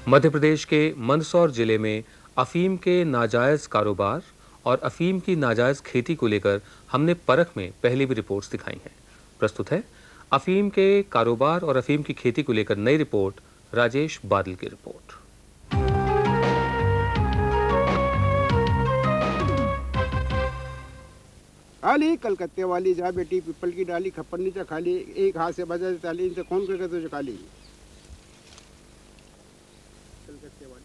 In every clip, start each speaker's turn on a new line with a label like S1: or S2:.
S1: मध्य प्रदेश के मंदसौर जिले में अफीम के नाजायज कारोबार और अफीम की नाजायज खेती को लेकर हमने परख में पहले भी रिपोर्ट्स दिखाई हैं। प्रस्तुत है अफीम के कारोबार और अफीम की खेती को लेकर नई रिपोर्ट, राजेश बादल की रिपोर्ट।
S2: खाली कलकत्ते वाली जा बेटी पिपल की डाली खप्पर नीचे खाली, एक हाथ से बजा ताली, इनसे कौन करके तुझे खाली।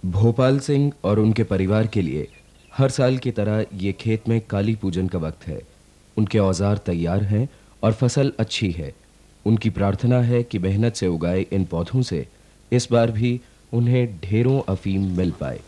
S3: भोपाल सिंह और उनके परिवार के लिए हर साल की तरह ये खेत में काली पूजन का वक्त है। उनके औजार तैयार हैं और फसल अच्छी है। उनकी प्रार्थना है कि मेहनत से उगाए इन पौधों से इस बार भी उन्हें ढेरों अफीम मिल पाए।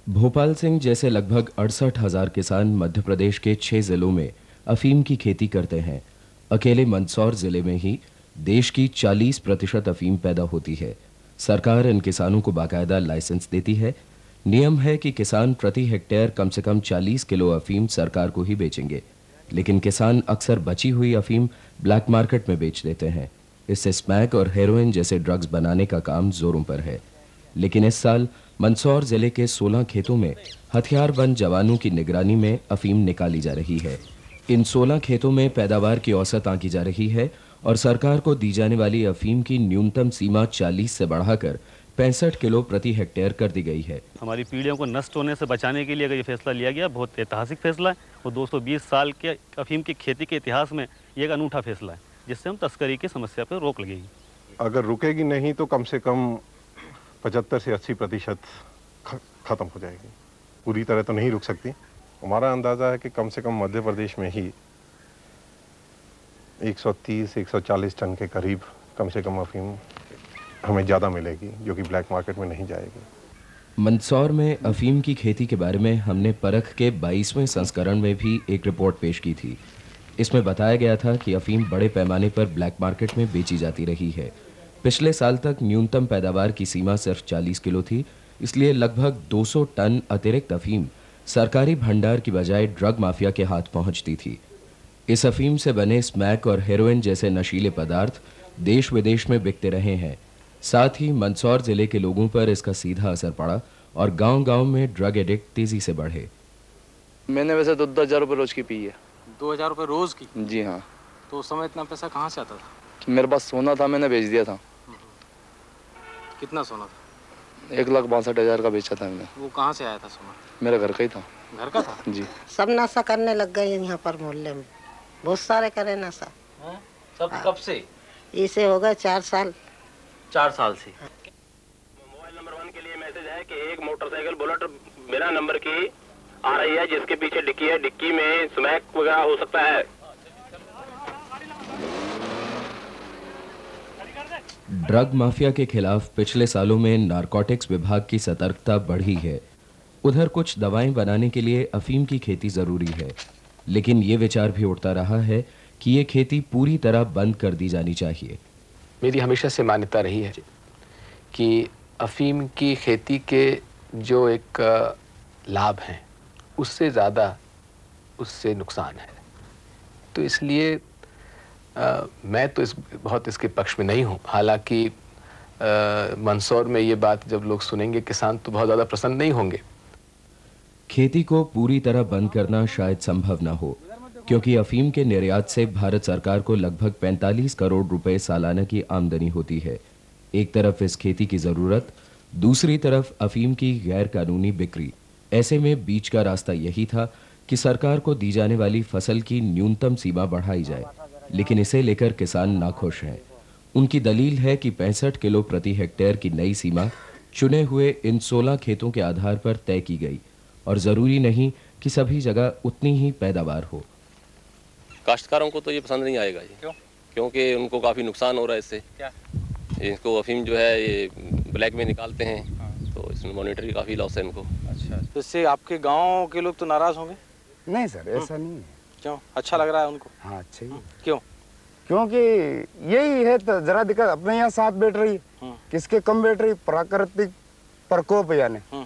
S3: भोपाल सिंह जैसे लगभग 68,000 किसान मध्य प्रदेश के 6 जिलों में अफीम की खेती करते हैं। अकेले मंदसौर जिले में ही देश की 40% अफीम पैदा होती है। सरकार इन किसानों को बाकायदा लाइसेंस देती है। नियम है कि किसान प्रति हेक्टेयर कम से कम 40 किलो अफीम सरकार को ही बेचेंगे, लेकिन किसान अक्सर बची हुई अफीम ब्लैक मार्केट में बेच देते हैं। इससे स्मैक और हेरोइन जैसे ड्रग्स बनाने का काम जोरों पर है। लेकिन इस साल मंदसौर जिले के 16 खेतों में हथियारबंद जवानों की निगरानी में अफीम निकाली जा रही है। इन 16 खेतों में पैदावार की औसत आंकी जा रही है और सरकार को दी जाने वाली अफीम की न्यूनतम सीमा 40 से बढ़ाकर 65 किलो प्रति हेक्टेयर कर दी गई है।
S4: हमारी पीढ़ियों को नष्ट होने से बचाने के लिए अगर ये फैसला लिया गया, बहुत ऐतिहासिक फैसला है और 220 साल के अफीम की खेती के इतिहास में ये एक अनूठा फैसला है, जिससे हम तस्करी की समस्या पर रोक लगेगी।
S5: अगर रुकेगी नहीं तो कम से कम 75 से 80% खत्म हो जाएगी। पूरी तरह तो नहीं रुक सकती। हमारा अंदाजा है कि कम से कम मध्य प्रदेश में ही 130 से 140 टन के करीब कम से कम अफीम हमें ज़्यादा मिलेगी, जो कि ब्लैक मार्केट में नहीं जाएगी।
S3: मंदसौर में अफीम की खेती के बारे में हमने परख के 22वें संस्करण में भी एक रिपोर्ट पेश की थी। इसमें बताया गया था कि अफीम बड़े पैमाने पर ब्लैक मार्केट में बेची जाती रही है। पिछले साल तक न्यूनतम पैदावार की सीमा सिर्फ 40 किलो थी, इसलिए लगभग 200 टन अतिरिक्त अफीम सरकारी भंडार की बजाय ड्रग माफिया के हाथ पहुंचती थी। इस अफीम से बने स्मैक और हेरोइन जैसे नशीले पदार्थ देश विदेश में बिकते रहे हैं। साथ ही मंदसौर जिले के लोगों पर इसका सीधा असर पड़ा और गांव-गांव में ड्रग एडिक्ट तेजी से बढ़े।
S6: मैंने वैसे 2,000 रुपये रोज की पी है।
S7: 2,000 रुपये रोज की?
S6: जी हाँ।
S7: तो उस समय इतना पैसा कहाँ से आता था?
S6: मेरे पास सोना था, मैंने बेच दिया था।
S7: कितना सोना था?
S6: 1,62,000 का बेचा था मैंने।
S7: वो कहाँ से आया था सोना?
S6: मेरे घर का ही था।
S7: घर का था?
S6: जी।
S8: सब नशा करने लग गए यहाँ पर मोहल्ले में, बहुत सारे करे नशा।
S7: सब कब से?
S8: इसे हो गए 4 साल।
S7: 4 साल से।
S9: मोबाइल नंबर 1 के लिए मैसेज है कि एक मोटरसाइकिल बुलेट बिना नंबर की आ रही है, जिसके पीछे डिक्की है। डिक्की में स्मैक वगैरह हो सकता है।
S3: ड्रग माफिया के खिलाफ पिछले सालों में नारकोटिक्स विभाग की सतर्कता बढ़ी है। उधर कुछ दवाएं बनाने के लिए अफीम की खेती जरूरी है, लेकिन ये विचार भी उठता रहा है कि ये खेती पूरी तरह बंद कर दी जानी चाहिए।
S10: मेरी हमेशा से मान्यता रही है कि अफीम की खेती के जो एक लाभ हैं उससे ज़्यादा उससे नुकसान है। तो इसलिए मैं तो बहुत इसके पक्ष में नहीं हूँ। हालांकि मंदसौर में ये बात जब लोग सुनेंगे, किसान तो बहुत ज़्यादा प्रसन्न नहीं होंगे।
S3: खेती को पूरी तरह बंद करना शायद संभव ना हो, क्योंकि अफीम के निर्यात से भारत सरकार को लगभग 45 करोड़ रुपए सालाना की आमदनी होती है। एक तरफ इस खेती की जरूरत, दूसरी तरफ अफीम की गैर कानूनी बिक्री। ऐसे में बीच का रास्ता यही था कि सरकार को दी जाने वाली फसल की न्यूनतम सीमा बढ़ाई जाए, लेकिन इसे लेकर किसान नाखुश हैं। उनकी दलील है कि 65 किलो प्रति हेक्टेयर की नई सीमा चुने हुए इन 16 खेतों के आधार पर तय की गई और जरूरी नहीं कि सभी जगह उतनी ही पैदावार हो।
S11: काश्तकारों को तो ये पसंद नहीं आएगा। ये क्योंकि उनको काफ़ी नुकसान हो रहा है इससे।
S7: क्या?
S11: इनको अफीम जो है ये ब्लैक में निकालते हैं, तो इसमें मॉनिटरी काफ़ी लॉस है इनको।
S7: अच्छा, तो इससे आपके गांव के लोग तो नाराज होंगे?
S2: नहीं सर, ऐसा नहीं है।
S7: क्यों? अच्छा लग रहा है उनको?
S2: हाँ, अच्छा ही।
S7: क्यों?
S2: क्योंकि यही है तो जरा दिक्कत अपने यहाँ साथ बैठ रही है, किसके कम बैठ रही, प्राकृतिक प्रकोप यानी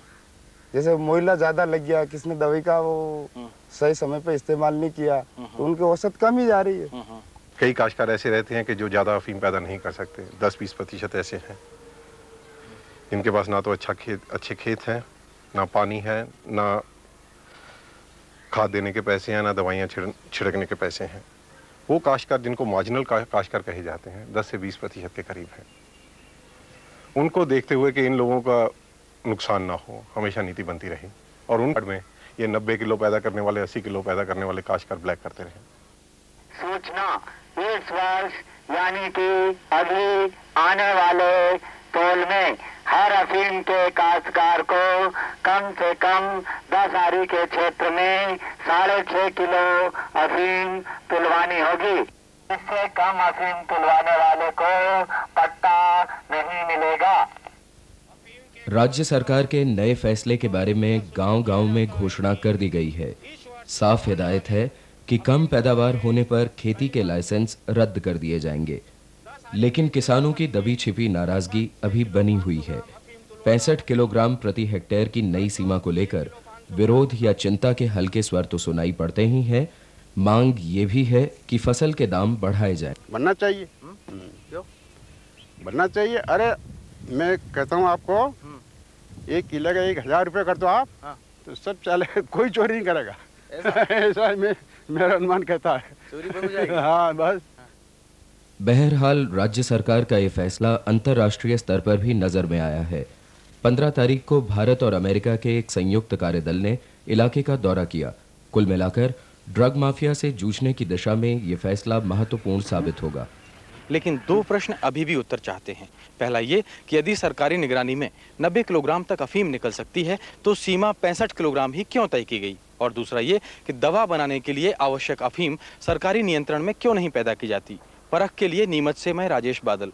S2: जैसे मोइला ज्यादा लग गया, किसने दवाई का वो सही समय पे इस्तेमाल नहीं किया, तो उनकी औसत कम ही जा रही है।
S5: कई काश्तकार ऐसे रहते हैं कि जो ज़्यादा अफीम पैदा नहीं कर सकते, 10-20% ऐसे हैं जिनके पास ना तो अच्छे खेत हैं, ना पानी है, ना खाद देने के पैसे हैं, ना दवाइयाँ छिड़कने के पैसे हैं। वो काश्तकार जिनको मार्जिनल काश्तकार कहे जाते हैं 10 से 20% के करीब हैं। उनको देखते हुए कि इन लोगों का नुकसान ना हो, हमेशा नीति बनती रही और उन में ये 90 किलो पैदा करने वाले, 80 किलो पैदा करने वाले काश्तकार ब्लैक करते रहे।
S12: सूचना इस वर्ष यानी कि अभी आने वाले तोल में हर अफीम के काश्तकार को कम से कम 10 आरी के क्षेत्र में 6.5 किलो अफीम तुलवानी होगी। इससे कम अफीम तुलवाने वाले को पट्टा नहीं मिलेगा।
S3: राज्य सरकार के नए फैसले के बारे में गांव-गांव में घोषणा कर दी गई है। साफ हिदायत है कि कम पैदावार होने पर खेती के लाइसेंस रद्द कर दिए जाएंगे। लेकिन किसानों की दबी छिपी नाराजगी अभी बनी हुई है। 65 किलोग्राम प्रति हेक्टेयर की नई सीमा को लेकर विरोध या चिंता के हल्के स्वर तो सुनाई पड़ते ही हैं। मांग ये भी है कि फसल के दाम बढ़ाए जाएं।
S13: बनना चाहिए, बनना चाहिए। अरे मैं कहता हूँ आपको, 1 किलो का 1000 रुपये कर दो आप, तो सब चले, कोई चोरी नहीं करेगा। ऐसा मेरा अनुमान कहता है। चोरी बंद हो जाएगी। हाँ बस।
S3: बहरहाल राज्य सरकार का ये फैसला अंतर्राष्ट्रीय स्तर पर भी नजर में आया है। 15 तारीख को भारत और अमेरिका के एक संयुक्त कार्यदल ने इलाके का दौरा किया। कुल मिलाकर ड्रग माफिया से जूझने की दिशा में ये फैसला महत्वपूर्ण साबित होगा।
S7: लेकिन 2 प्रश्न अभी भी उत्तर चाहते हैं। पहला ये कि यदि सरकारी निगरानी में 90 किलोग्राम तक अफीम निकल सकती है तो सीमा 65 किलोग्राम ही क्यों तय की गई? और दूसरा ये कि दवा बनाने के लिए आवश्यक अफीम सरकारी नियंत्रण में क्यों नहीं पैदा की जाती? परख के लिए नीमच से मैं राजेश बादल।